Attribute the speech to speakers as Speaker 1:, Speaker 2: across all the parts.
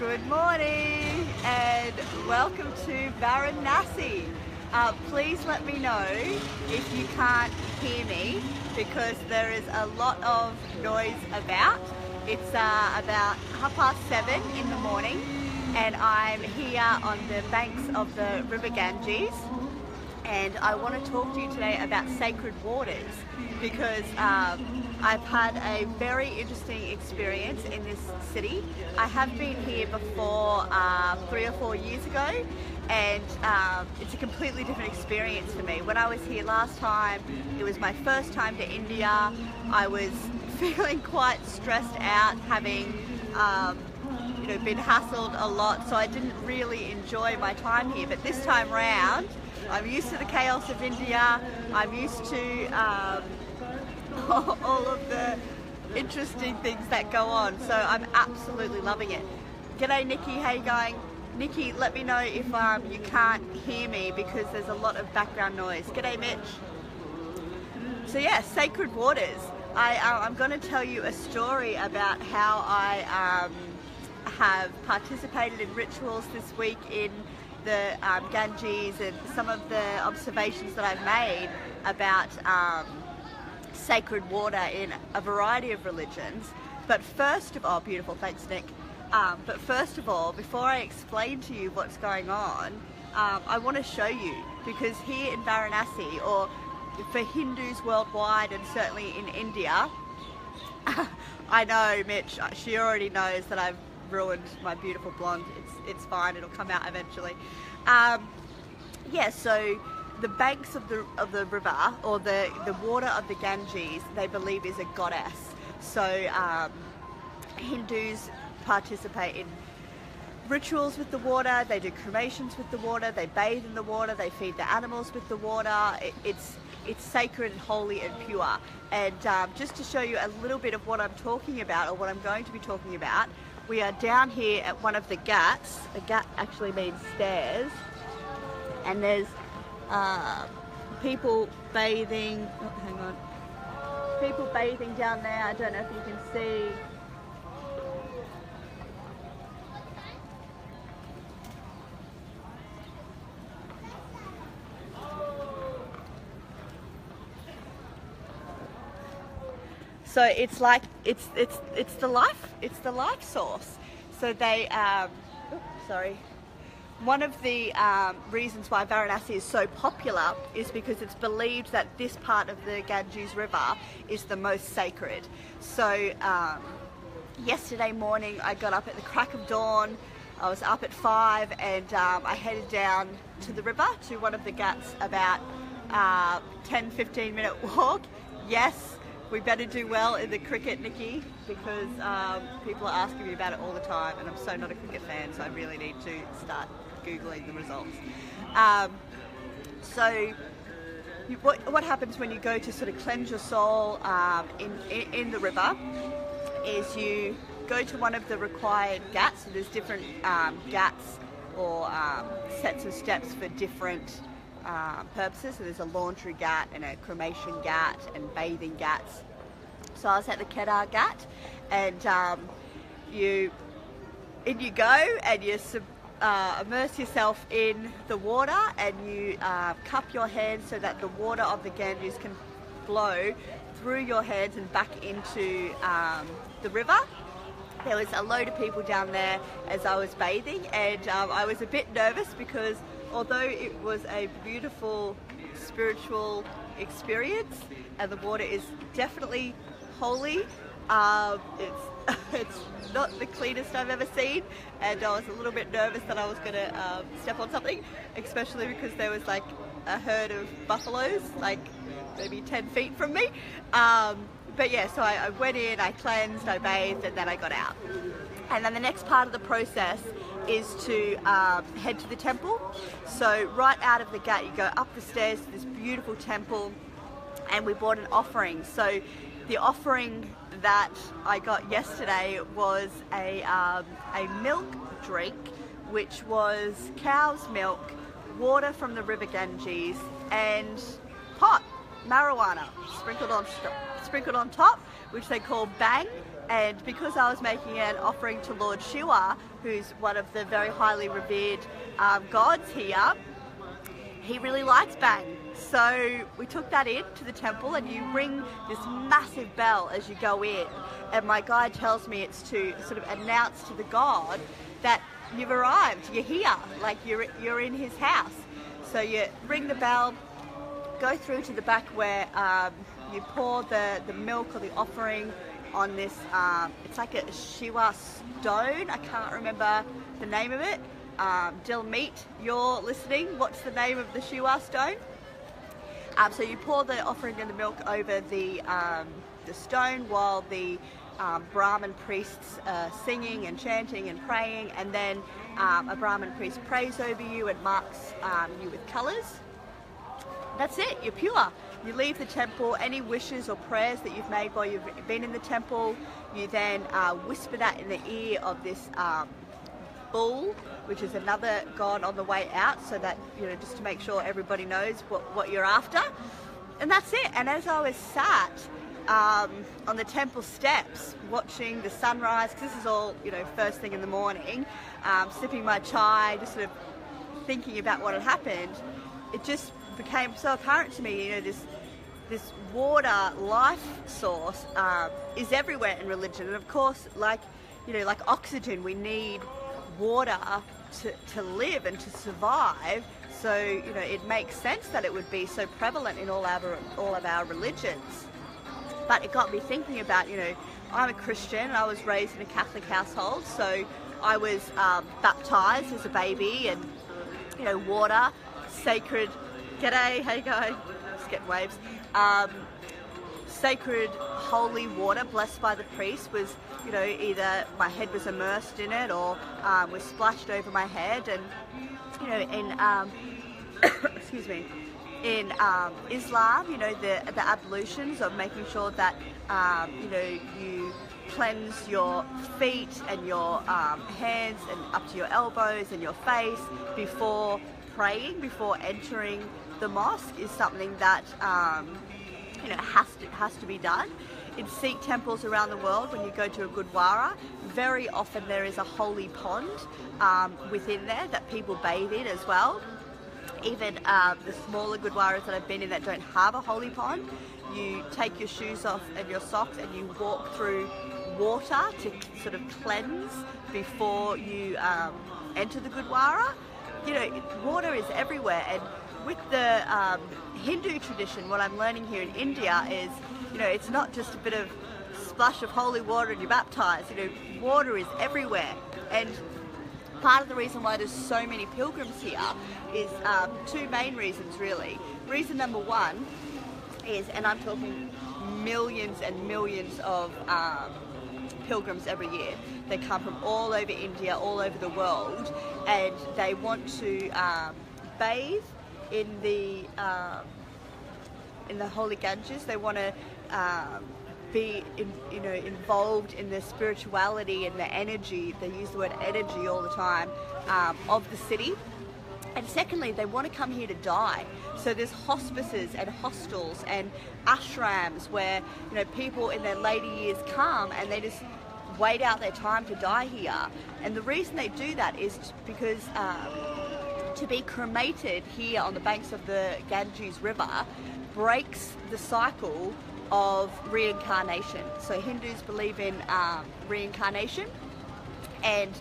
Speaker 1: Good morning and welcome to Varanasi. Please let me know if you can't hear me because there is a lot of noise about. It's about 7:30 in the morning and I'm here on the banks of the River Ganges, and I want to talk to you today about sacred waters because I've had a very interesting experience in this city. I have been here before 3 or 4 years ago, and it's a completely different experience for me. When I was here last time, it was my first time to India. I was feeling quite stressed out, having been hassled a lot, so I didn't really enjoy my time here. But this time round, I'm used to the chaos of India. I'm used to all of the interesting things that go on, so I'm absolutely loving it. G'day Nikki, how you going? Nikki, let me know if you can't hear me because there's a lot of background noise. G'day Mitch. So yeah, sacred waters. I'm going to tell you a story about how I have participated in rituals this week in the Ganges and some of the observations that I've made about sacred water in a variety of religions. But first of all, beautiful, thanks Nick. But first of all, before I explain to you what's going on, I want to show you, because here in Varanasi, or for Hindus worldwide and certainly in India, I know Mitch, she already knows that I've ruined my beautiful blonde. It's fine, it'll come out eventually. Yeah, so the banks of the river, or the water of the Ganges, they believe is a goddess. So Hindus participate in rituals with the water, they do cremations with the water, they bathe in the water, they feed the animals with the water. It's sacred and holy and pure. And just to show you a little bit of what I'm talking about, or what I'm going to be talking about, we are down here at one of the ghats. A ghat actually means stairs, and there's people bathing. Oh, hang on. People bathing down there. I don't know if you can see. So it's like it's the life source. So they sorry. One of the reasons why Varanasi is so popular is because it's believed that this part of the Ganges River is the most sacred. So yesterday morning I got up at the crack of dawn. I was up at 5 and I headed down to the river, to one of the ghats, about 10-15 minute walk. Yes, we better do well in the cricket, Nikki, because people are asking me about it all the time, and I'm so not a cricket fan, so I really need to start Googling the results. So what happens when you go to sort of cleanse your soul in the river is you go to one of the required ghats. So there's different ghats or sets of steps for different purposes. So there's a laundry ghat and a cremation ghat and bathing ghats. So I was at the Kedar ghat, and you go and you immerse yourself in the water, and you cup your hands so that the water of the Ganges can flow through your hands and back into the river. There was a load of people down there as I was bathing, and I was a bit nervous because although it was a beautiful spiritual experience and the water is definitely holy, it's not the cleanest I've ever seen, and I was a little bit nervous that I was going to step on something, especially because there was like a herd of buffaloes like maybe 10 feet from me. But yeah, so I went in, I cleansed, I bathed, and then I got out. And then the next part of the process is to head to the temple. So right out of the gate, you go up the stairs to this beautiful temple, and we bought an offering. So the offering that I got yesterday was a milk drink, which was cow's milk, water from the River Ganges, and pot, marijuana sprinkled on top, which they call bang, And because I was making an offering to Lord Shiva, who's one of the very highly revered gods here, he really likes bang. So we took that in to the temple, and you ring this massive bell as you go in. And my guide tells me it's to sort of announce to the god that you've arrived, you're here, like you're in his house. So you ring the bell, go through to the back where you pour the milk or the offering on this, it's like a Shiva stone, I can't remember the name of it. Dilmeet, you're listening, what's the name of the Shiva stone? So you pour the offering and the milk over the stone while the Brahmin priests are singing and chanting and praying, and then a Brahmin priest prays over you and marks you with colours. That's it, you're pure. You leave the temple, any wishes or prayers that you've made while you've been in the temple, you then whisper that in the ear of this bull, which is another god on the way out, so that, you know, just to make sure everybody knows what you're after. And that's it. And as I was sat on the temple steps watching the sunrise, because this is all, you know, first thing in the morning, sipping my chai, just sort of thinking about what had happened, it just became so apparent to me, you know, this water life source is everywhere in religion. And of course, like, you know, like oxygen, we need water to live and to survive. So, you know, it makes sense that it would be so prevalent in all of our religions. But it got me thinking about, you know, I'm a Christian, I was raised in a Catholic household, so I was baptized as a baby, and, you know, water, sacred, g'day, how you going? Just getting waves. Sacred, holy water blessed by the priest was, you know, either my head was immersed in it or was splashed over my head. And, you know, in excuse me, in Islam, you know, the ablutions of making sure that you know, you cleanse your feet and your hands and up to your elbows and your face before praying, before entering the mosque, is something that you know, has to be done. In Sikh temples around the world, when you go to a Gurdwara, very often there is a holy pond within there that people bathe in as well. Even the smaller Gurdwaras that I've been in that don't have a holy pond, you take your shoes off and your socks and you walk through water to sort of cleanse before you enter the Gurdwara. You know, water is everywhere. And with the Hindu tradition, what I'm learning here in India is, you know, it's not just a bit of splash of holy water and you're baptized. You know, water is everywhere. And part of the reason why there's so many pilgrims here is two main reasons, really. Reason number one is, and I'm talking millions and millions of pilgrims every year. They come from all over India, all over the world, and they want to bathe in the holy Ganges. They want to be involved in the spirituality and the energy. They use the word energy all the time of the city. And secondly, they want to come here to die. So there's hospices and hostels and ashrams where, you know, people in their later years come and they just wait out their time to die here. And the reason they do that is because to be cremated here on the banks of the Ganges River breaks the cycle of reincarnation. So Hindus believe in reincarnation, and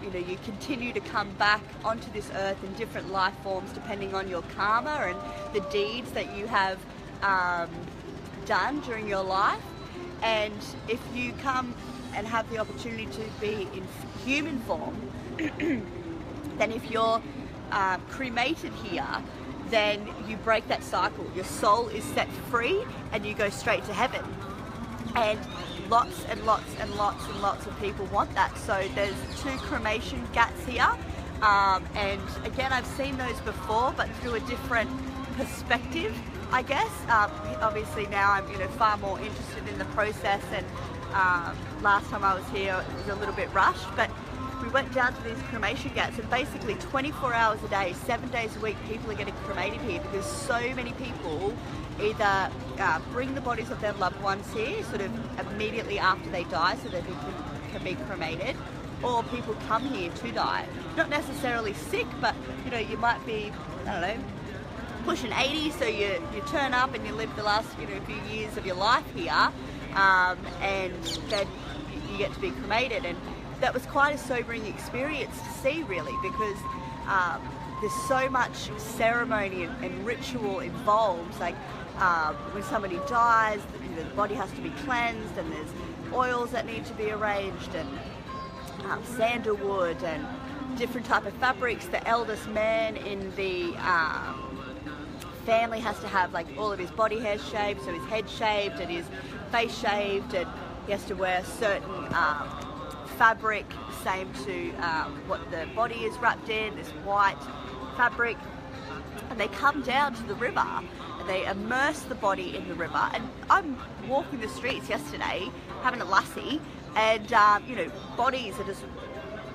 Speaker 1: you know, you continue to come back onto this earth in different life forms depending on your karma and the deeds that you have done during your life. And if you come and have the opportunity to be in human form, then if you're cremated here, then you break that cycle. Your soul is set free and you go straight to heaven. And lots and lots and lots and lots of people want that. So there's 2 cremation ghats here. And again, I've seen those before, but through a different perspective, I guess. Obviously now I'm, you know, far more interested in the process, and last time I was here it was a little bit rushed, but we went down to these cremation ghats, and basically 24 hours a day, 7 days a week, people are getting cremated here because so many people either bring the bodies of their loved ones here sort of immediately after they die so that they can be cremated, or people come here to die. Not necessarily sick, but you know, you might be, I don't know, pushing 80, so you turn up and you live the last few years of your life here, and then you get to be cremated. And that was quite a sobering experience to see, really, because there's so much ceremony and ritual involved. Like when somebody dies, the body has to be cleansed, and there's oils that need to be arranged, and sandalwood and different type of fabrics. The eldest man in the family has to have like all of his body hair shaved, so his head shaved and his face shaved, and he has to wear certain fabric, same to what the body is wrapped in, this white fabric. And they come down to the river and they immerse the body in the river. And I'm walking the streets yesterday having a lassie, and you know, bodies are just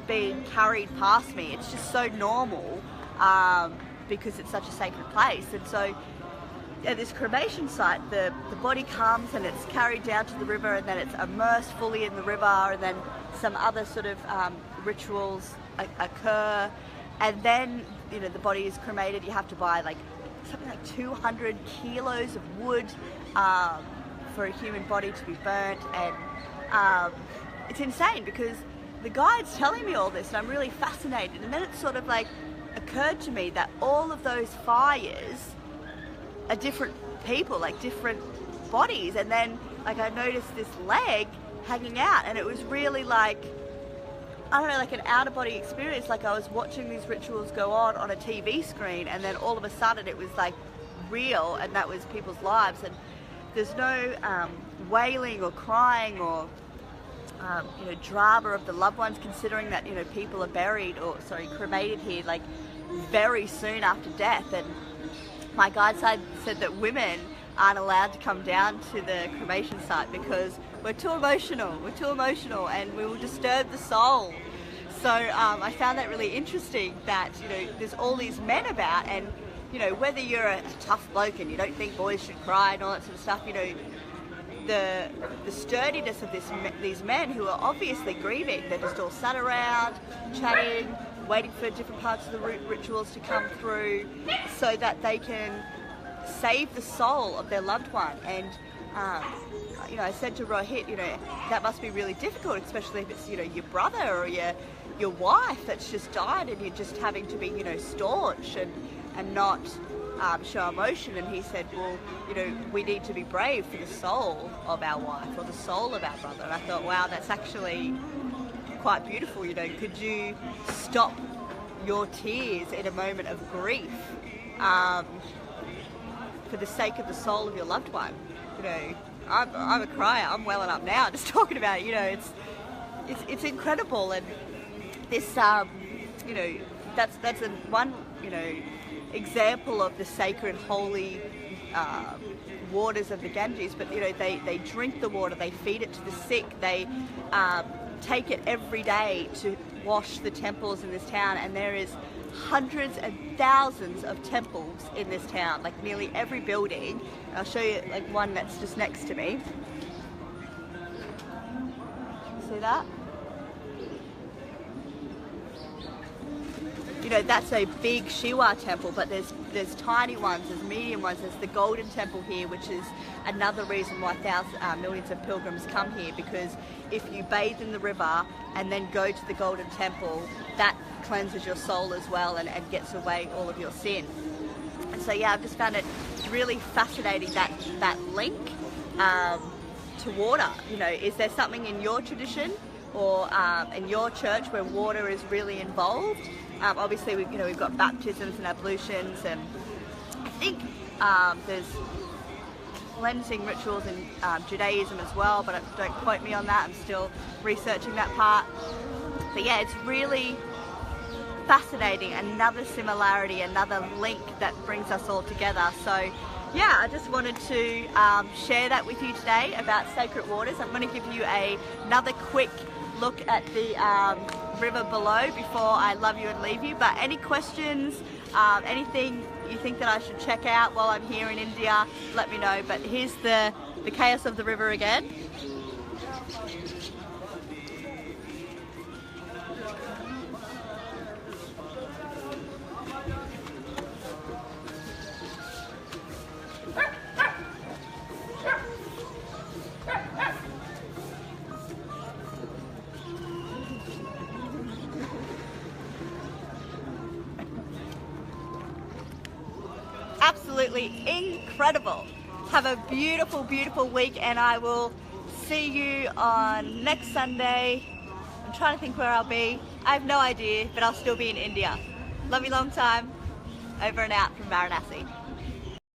Speaker 1: being carried past me. It's just so normal because it's such a sacred place. And so at this cremation site, the body comes and it's carried down to the river, and then it's immersed fully in the river, and then some other sort of rituals occur, and then you know, the body is cremated. You have to buy like something like 200 kilos of wood for a human body to be burnt, and it's insane because the guide's telling me all this and I'm really fascinated. And then it sort of like occurred to me that all of those fires are different people, like different bodies. And then like I noticed this leg hanging out, and it was really like, I don't know, like an out-of-body experience. Like I was watching these rituals go on a TV screen, and then all of a sudden it was like real, and that was people's lives. And there's no wailing or crying or you know, drama of the loved ones, considering that, you know, people are buried, or sorry, cremated here like very soon after death. And my guide said that women aren't allowed to come down to the cremation site because we're too emotional, and we will disturb the soul. So I found that really interesting, that, you know, there's all these men about, and, you know, whether you're a tough bloke and you don't think boys should cry and all that sort of stuff, you know, the sturdiness of these men who are obviously grieving, they're just all sat around, chatting, waiting for different parts of the rituals to come through so that they can save the soul of their loved one. And you know, I said to Rohit, you know, that must be really difficult, especially if it's, you know, your brother or your wife that's just died, and you're just having to be, you know, staunch and not show emotion. And he said, well, you know, we need to be brave for the soul of our wife or the soul of our brother. And I thought, wow, that's actually quite beautiful. You know, could you stop your tears in a moment of grief for the sake of the soul of your loved one? You know, I'm a crier. I'm welling up now just talking about it. You know, it's incredible. And this you know, that's one, you know, example of the sacred, holy waters of the Ganges. But, you know, they drink the water, they feed it to the sick, they take it every day to wash the temples in this town. And there is hundreds and thousands of temples in this town, like nearly every building. I'll show you like one that's just next to me. See that? You know, that's a big Shiva temple, but there's tiny ones, there's medium ones. There's the Golden Temple here, which is another reason why millions of pilgrims come here, because if you bathe in the river and then go to the Golden Temple, that cleanses your soul as well and gets away all of your sin. And so yeah, I've just found it really fascinating, that link to water. You know, is there something in your tradition or in your church where water is really involved? Obviously, we've got baptisms and ablutions, and I think there's cleansing rituals in Judaism as well, but don't quote me on that. I'm still researching that part. But yeah, it's really fascinating. Another similarity, another link that brings us all together. So yeah, I just wanted to share that with you today about sacred waters. I'm going to give you another quick look at the river below before I love you and leave you. But any questions, anything you think that I should check out while I'm here in India, let me know. But here's the chaos of the river again. Absolutely incredible. Have a beautiful, beautiful week, and I will see you on next Sunday. I'm trying to think where I'll be. I have no idea, but I'll still be in India. Love you long time. Over and out from Varanasi.